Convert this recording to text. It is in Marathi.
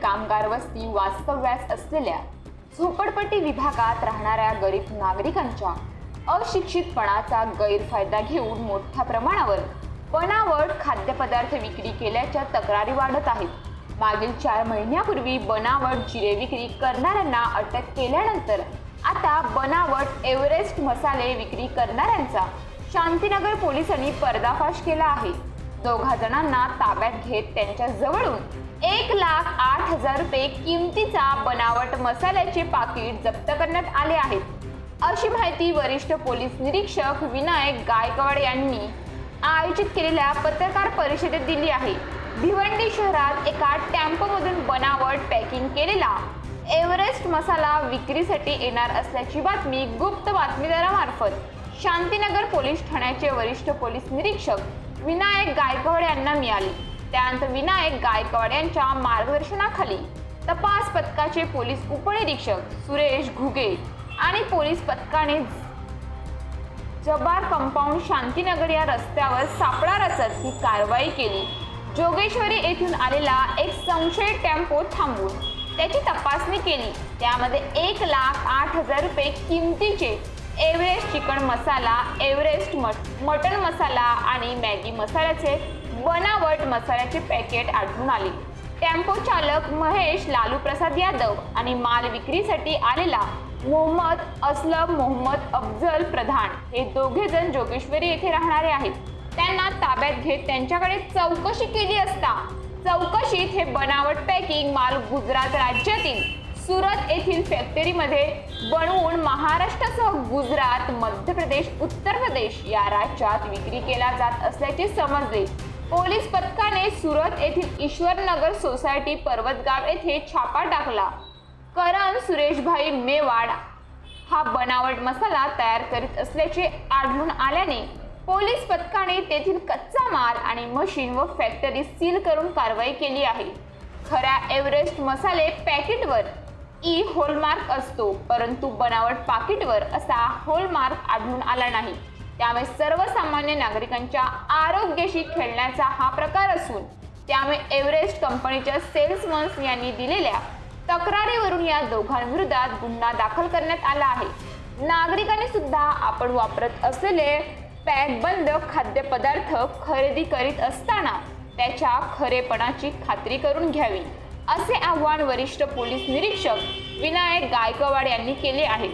कामगार वस्ती वास्तव्यास असलेल्या झोपडपट्टी विभागात राहणाऱ्या गरीब नागरिकांच्या अशिक्षितपणाचा गैरफायदा घेऊन मोठ्या प्रमाणावर बनावट खाद्यपदार्थ विक्री केल्याच्या तक्रारी वाढत आहेत। मागील 4 महिन्यापूर्वी बनावट जिरे विक्री करणाऱ्यांना अटक केल्यानंतर आता बनावट एव्हरेस्ट मसाले विक्री करणाऱ्यांचा शांतीनगर पोलिसांनी पर्दाफाश केला आहे। दोघा जणांना ताब्यात घेत त्यांच्या जवळून 1,08,000 रुपये किमतीचा बनावट मसाल्याचे पाकिट जप्त करण्यात आले आहेत, अशी माहिती वरिष्ठ पोलीस निरीक्षक विनायक गायकवाड यांनी आयोजित केलेल्या पत्रकार परिषदेत दिली आहे। भिवंडी शहरात एका टेम्पोमधून बनावट पॅकिंग केलेला एव्हरेस्ट मसाला विक्रीसाठी येणार असल्याची बातमी गुप्त बातमीदारामार्फत शांतीनगर पोलीस ठाण्याचे वरिष्ठ पोलीस निरीक्षक विनायक गायकवाड यांना मिळाली। त्यानंतर विनायक गायकवाड यांच्या मार्गदर्शनाखाली तपास पथकाचे पोलीस उपनिरीक्षक सुरेश घुगे आणि पोलीस पथकाने जबार कंपाऊंड शांतीनगर या रस्त्यावर सापळा रचत ही कारवाई केली। जोगेश्वरी येथून आलेला एक संशयित टेम्पो थांबवून त्याची तपासणी केली। त्यामध्ये 1,08,000 रुपये किमतीचे एव्हरेस्ट चिकन मसाला, एव्हरेस्ट मटन मसाला आणि मॅगी मसाल्याचे बनावट मसाल्याचे पॅकेट आढळून आले। टेम्पो चालक महेश लालू प्रसाद यादव आणि माल विक्रीसाठी आलेला मोहम्मद असलम मोहम्मद अफजल प्रधान हे दोघे जण जोगेश्वरी येथे राहणारे आहेत। त्यांना ताब्यात घेत त्यांच्याकडे चौकशी केली असता चौकशीत हे बनावट पॅकिंग माल गुजरात राज्यातील सुरत येथील फॅक्टरीमध्ये बनवून महाराष्ट्रासह गुजरात, मध्य प्रदेश, उत्तर प्रदेश या राज्यात विक्री केला जात असल्याचे समजले। पोलीस पथकाने सुरत येथील ईश्वरनगर सोसायटी पर्वतगाव येथे छापा टाकला। करण सुरेशभाई मेवाड हा बनावट मसाला तयार करीत असल्याचे आढळून आल्याने पोलीस पथकाने तेथील कच्चा माल आणि मशीन व फॅक्टरी सील करून कारवाई केली आहे। खऱ्या एव्हरेस्ट मसाले पॅकेटवर ई हॉलमार्क असतो, परंतु बनावट पाकिटवर असा हॉलमार्क आढळून आला नाही। त्यामुळे सर्वसामान्य नागरिकांच्या आरोग्याशी खेळण्याचा हा प्रकार असून त्यामुळे एव्हरेस्ट कंपनीच्या सेल्समन्स यांनी दिलेल्या तक्रारीवरून या दोघांविरोधात गुन्हा दाखल करण्यात आला आहे। नागरिकांनी सुद्धा आपण वापरत असलेले पॅकबंद खाद्यपदार्थ खरेदी करीत असताना त्याच्या खरेपणाची खात्री करून घ्यावी, असे आवाहन वरिष्ठ पोलीस निरीक्षक विनायक गायकवाड यांनी केले आहे।